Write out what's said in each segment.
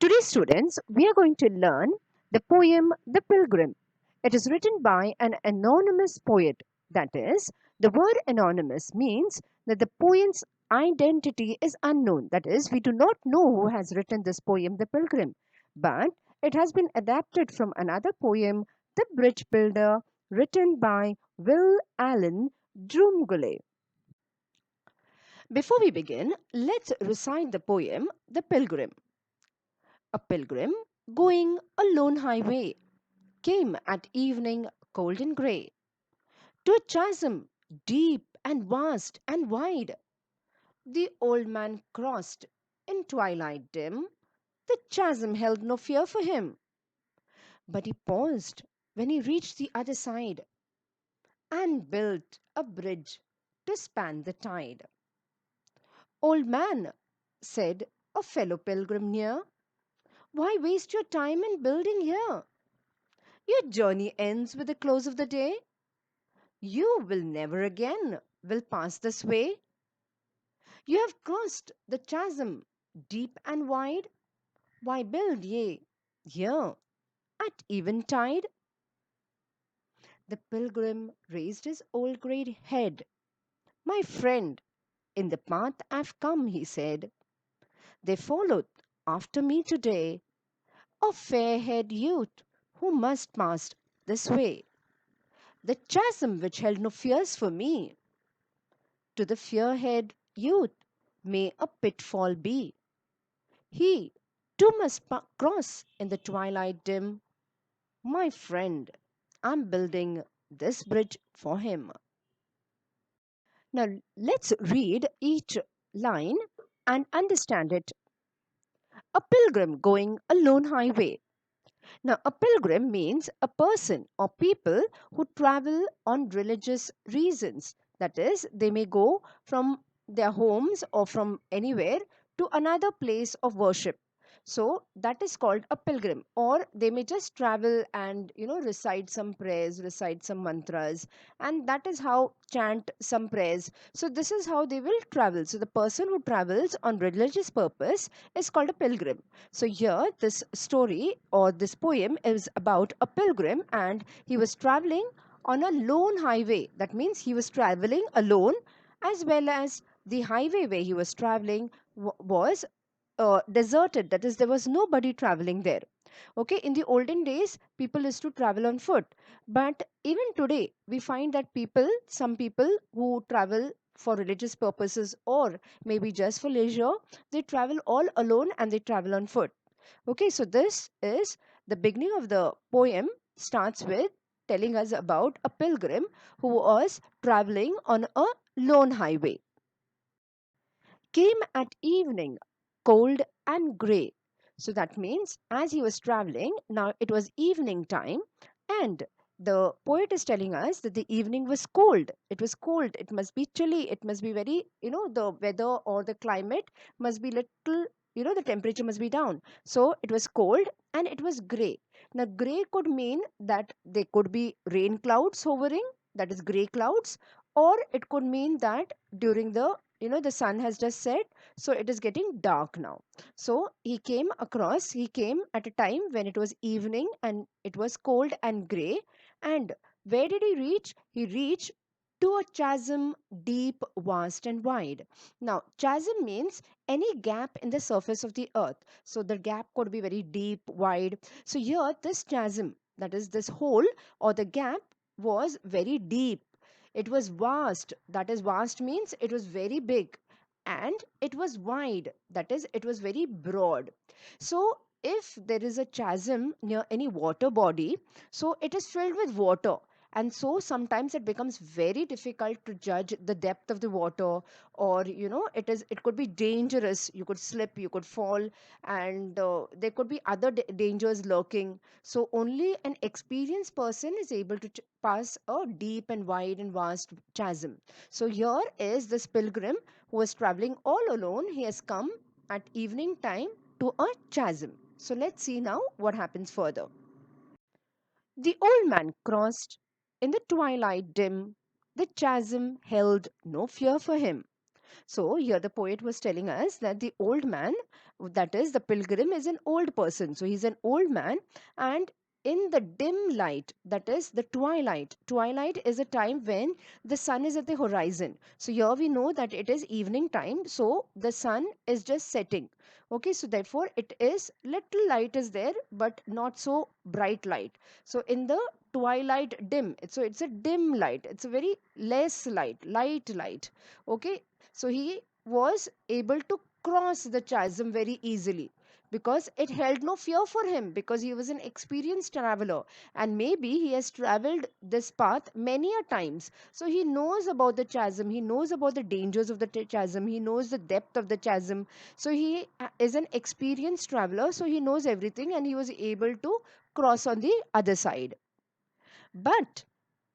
Today, students, we are going to learn the poem The Pilgrim. It is written by an anonymous poet. That is, the word anonymous means that the poet's identity is unknown. That is, we do not know who has written this poem, The Pilgrim, but it has been adapted from another poem, The Bridge Builder, written by Willy Allen Dromgoole. Before we begin, let's recite the poem, The Pilgrim. A pilgrim going a lone highway came at evening cold and grey to a chasm deep and vast and wide. The old man crossed in twilight dim. The chasm held no fear for him, but he paused when he reached the other side and built a bridge to span the tide. Old man, said a fellow pilgrim near, why waste your time in building here? Your journey ends with the close of the day. You will never again will pass this way. You have crossed the chasm deep and wide. Why build ye here at eventide? The pilgrim raised his old grey head. My friend, in the path I've come, he said. They followed after me today a fair-haired youth who must pass this way. The chasm which held no fears for me, to the fair-haired youth may a pitfall be. He too must cross in the twilight dim. My friend, I'm building this bridge for him. Now let's read each line and understand it. A pilgrim going a lone highway. Now, a pilgrim means a person or people who travel on religious reasons. That is, they may go from their homes or from anywhere to another place of worship. So that is called a pilgrim. Or they may just travel and recite some prayers, recite some mantras, and that is how chant some prayers. So this is how they will travel. So the person who travels on religious purpose is called a pilgrim. So here, this story or this poem is about a pilgrim, and he was traveling on a lone highway. That means he was traveling alone, as well as the highway where he was traveling was deserted. That is, there was nobody traveling there. Okay, in the olden days, people used to travel on foot, but even today, we find that some people who travel for religious purposes or maybe just for leisure, they travel all alone and they travel on foot. Okay, so this is the beginning of the poem, starts with telling us about a pilgrim who was traveling on a lone highway. Came at evening, cold and grey. So that means as he was traveling, now it was evening time, and the poet is telling us that the evening was cold. It was cold. It must be chilly. It must be very, the weather or the climate must be little, the temperature must be down. So it was cold and it was grey. Now, grey could mean that there could be rain clouds hovering, that is grey clouds, or it could mean that during the sun has just set, so it is getting dark now. So he came at a time when it was evening and it was cold and gray. And where did he reach? He reached to a chasm deep, vast and wide. Now chasm means any gap in the surface of the earth, so the gap could be very deep, wide. So here this chasm, that is this hole or the gap, was very deep. It was vast. That is, vast means it was very big. And it was wide. That is, it was very broad. So, if there is a chasm near any water body, so it is filled with water. And so sometimes it becomes very difficult to judge the depth of the water, or it could be dangerous. You could slip, you could fall, and there could be other dangers lurking. So only an experienced person is able to pass a deep and wide and vast chasm. So here is this pilgrim who was traveling all alone. He has come at evening time to a chasm. So let's see now what happens further. The old man crossed in the twilight dim. The chasm held no fear for him, So here the poet was telling us that the old man, that is the pilgrim, is an old person. So he's an old man, and in the dim light, that is the twilight. Twilight is a time when the sun is at the horizon. So here we know that it is evening time, so the sun is just setting. Okay, so therefore it is little light is there, but not so bright light. So in the twilight dim, so it's a dim light, it's a very less light. Okay, so he was able to cross the chasm very easily because it held no fear for him, because he was an experienced traveler, and maybe he has traveled this path many a times. So he knows about the chasm, he knows about the dangers of the chasm, he knows the depth of the chasm. So he is an experienced traveler, so he knows everything, and he was able to cross on the other side. But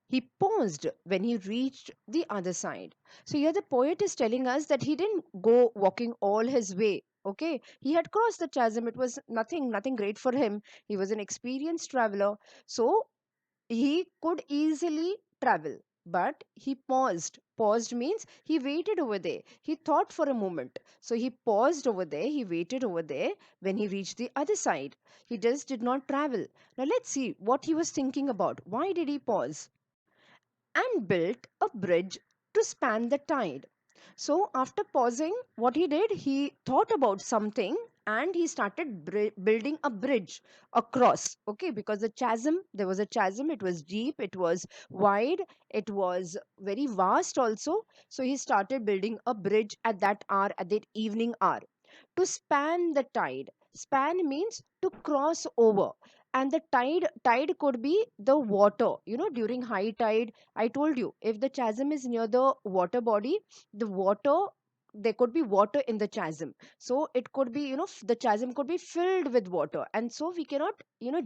he paused when he reached the other side. So here the poet is telling us that he didn't go walking all his way. Okay, he had crossed the chasm. It was nothing great for him. He was an experienced traveler, so he could easily travel. But he paused. Paused means he waited over there. He thought for a moment. So he paused over there. He waited over there. When he reached the other side, he just did not travel. Now let's see what he was thinking about. Why did he pause? And built a bridge to span the tide. So, after pausing, what he did, he thought about something and he started building a bridge across. Okay, because there was a chasm, it was deep, it was wide, it was very vast also. So, he started building a bridge at that hour, at that evening hour, to span the tide. Span means to cross over. And the tide could be the water. During high tide, I told you, if the chasm is near the water body, the water, there could be water in the chasm. So it could be, the chasm could be filled with water. And so we cannot,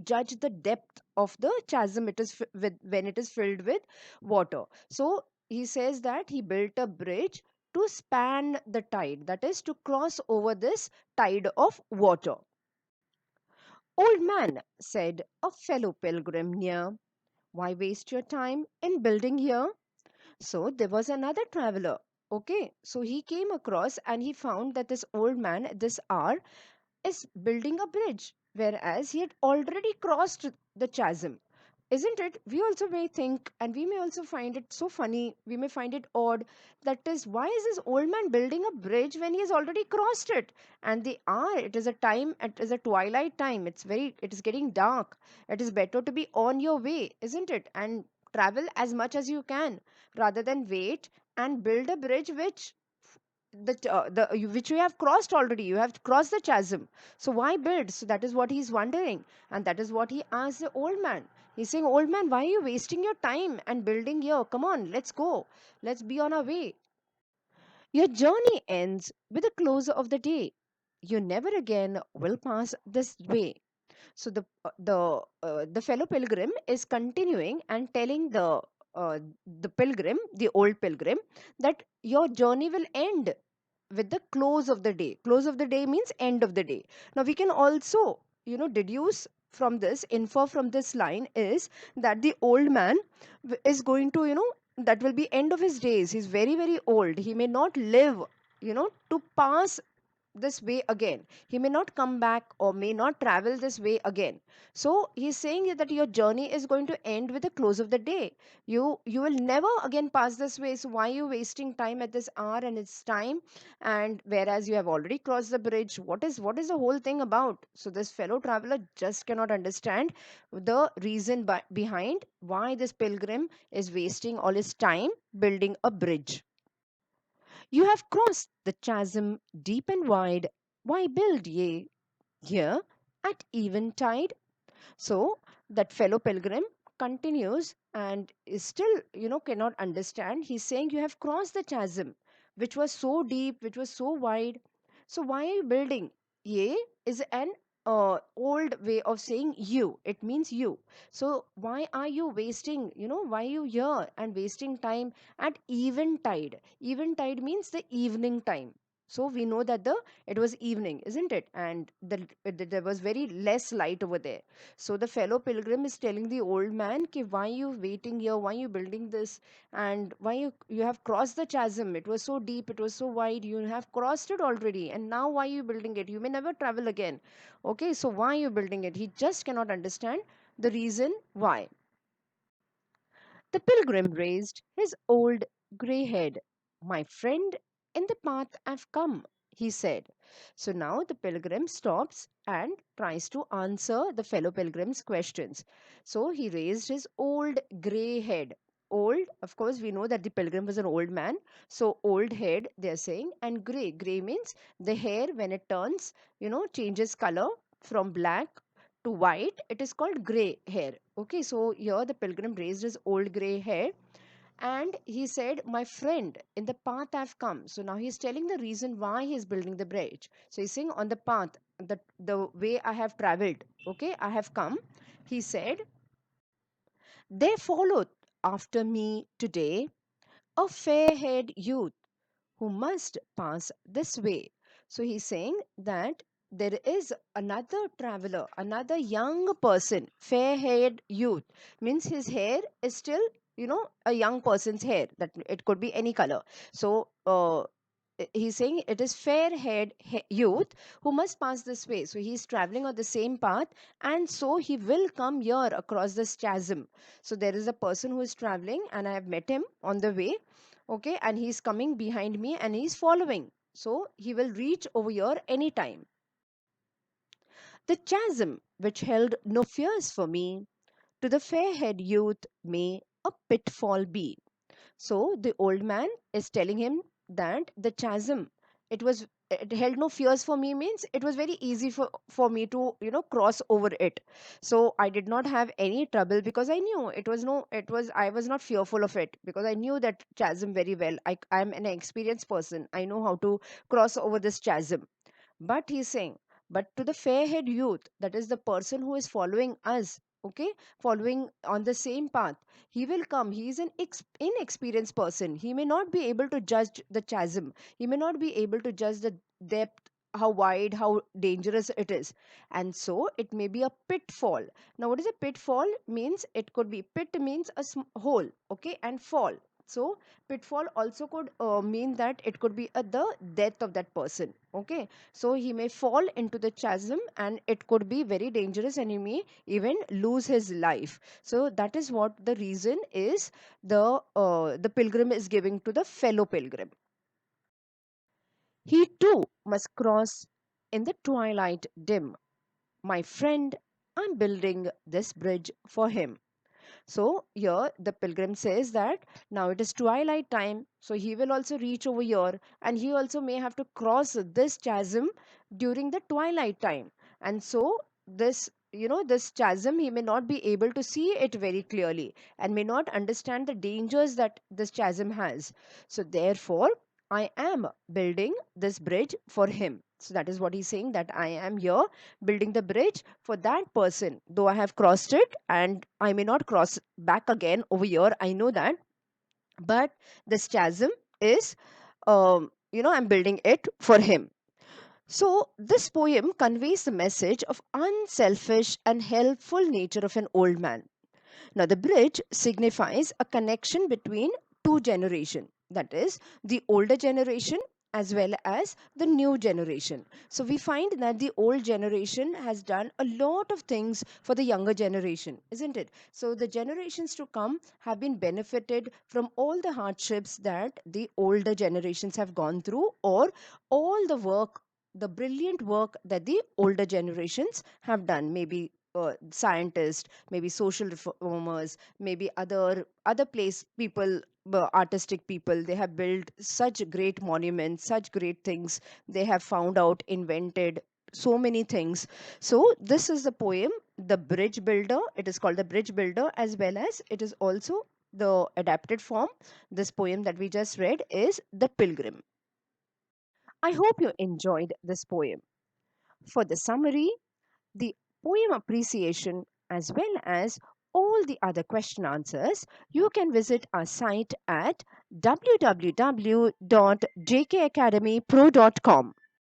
judge the depth of the chasm it is with when it is filled with water. So he says that he built a bridge to span the tide, that is to cross over this tide of water. Old man, said a fellow pilgrim near, why waste your time in building here? So there was another traveler. Okay, so he came across and he found that this old man at this hour is building a bridge, whereas he had already crossed the chasm. Isn't it? We also may think, and we may also find it so funny, we may find it odd, that is, why is this old man building a bridge when he has already crossed it? And the hour, it is a twilight time, it is getting dark. It is better to be on your way, isn't it? And travel as much as you can, rather than wait and build a bridge which you have crossed already. You have crossed the chasm, so why build? So that is what he's wondering, and that is what he asked the old man. He's saying, old man, why are you wasting your time and building here? Come on, let's go, let's be on our way. Your journey ends with the close of the day. You never again will pass this way. So the fellow pilgrim is continuing and telling the pilgrim, the old pilgrim, that your journey will end with the close of the day. Close of the day means end of the day. Now we can also, deduce from this, infer from this line is that the old man is going to, that will be end of his days. He's very, very old. He may not live, to pass this way again. He may not come back or may not travel this way again. So he's saying that your journey is going to end with the close of the day. You will never again pass this way. So why are you wasting time at this hour and it's time? And whereas you have already crossed the bridge, what is the whole thing about? So this fellow traveler just cannot understand the reason behind why this pilgrim is wasting all his time building a bridge. You have crossed the chasm deep and wide. Why build ye here at eventide? So that fellow pilgrim continues and is still, cannot understand. He's saying, you have crossed the chasm, which was so deep, which was so wide. So why are you building? Ye is an old way of saying you. It means you. So why are you wasting, why are you here and wasting time at eventide? Eventide means the evening time. So we know that it was evening, isn't it? And there was very less light over there. So the fellow pilgrim is telling the old man, "Ki, why you waiting here? Why you building this? And why you have crossed the chasm? It was so deep, it was so wide. You have crossed it already, and now why you building it? You may never travel again. Okay, so why you building it?" He just cannot understand the reason why. The pilgrim raised his old grey head. "My friend, in the path I've come," he said. So now the pilgrim stops and tries to answer the fellow pilgrim's questions. So he raised his old grey head. Old, of course, we know that the pilgrim was an old man. So old head, they're saying, and grey. Grey means the hair, when it turns, changes color from black to white, it is called gray hair. Okay, so here the pilgrim raised his old gray hair and he said, "My friend, in the path I've come." So now he's telling the reason why he's building the bridge. So he's saying, on the path, the way I have traveled, okay, I have come. He said, "There followed after me today a fair haired youth who must pass this way." So he's saying that there is another traveler, another young person, fair haired youth, means his hair is still, a young person's hair, that it could be any color. So, he's saying it is fair haired youth who must pass this way. So he's traveling on the same path, and so he will come here across this chasm. So there is a person who is traveling, and I have met him on the way. Okay, and he's coming behind me and he's following, so he will reach over here anytime. The chasm which held no fears for me, to the fair-haired youth may a pitfall be. So the old man is telling him that the chasm, it held no fears for me, means it was very easy for me to, cross over it. So I did not have any trouble, because I knew I was not fearful of it, because I knew that chasm very well. I'm an experienced person, I know how to cross over this chasm. But he's saying, but to the fair haired youth, that is the person who is following us, okay, following on the same path, he will come. He is an inexperienced person. He may not be able to judge the chasm. He may not be able to judge the depth, how wide, how dangerous it is. And so it may be a pitfall. Now, what is a pitfall? Means it could be, pit means a hole, okay, and fall. So pitfall also could mean that it could be the death of that person. Okay, so he may fall into the chasm and it could be very dangerous, and he may even lose his life. So that is what the reason is, the pilgrim is giving to the fellow pilgrim. He too must cross in the twilight dim. My friend, I'm building this bridge for him. So here the pilgrim says that now it is twilight time, so he will also reach over here, and he also may have to cross this chasm during the twilight time. And so this chasm, he may not be able to see it very clearly and may not understand the dangers that this chasm has. So therefore I am building this bridge for him. So that is what he's saying, that I am here building the bridge for that person, though I have crossed it and I may not cross back again over here, I know that. But this chasm is, I'm building it for him. So this poem conveys the message of unselfish and helpful nature of an old man. Now, the bridge signifies a connection between two generations, that is, the older generation as well as the new generation. So, we find that the old generation has done a lot of things for the younger generation, isn't it? So, the generations to come have been benefited from all the hardships that the older generations have gone through, or all the work, the brilliant work that the older generations have done. Maybe scientists, maybe social reformers, maybe other place people, artistic people, they have built such great monuments, such great things. They have found out, invented so many things. So this is the poem, The Bridge Builder. It is called The Bridge Builder, as well as it is also the adapted form. This poem that we just read is The Pilgrim. I hope you enjoyed this poem. For the summary, the poem appreciation, as well as all all the other question answers, you can visit our site at www.jkacademypro.com.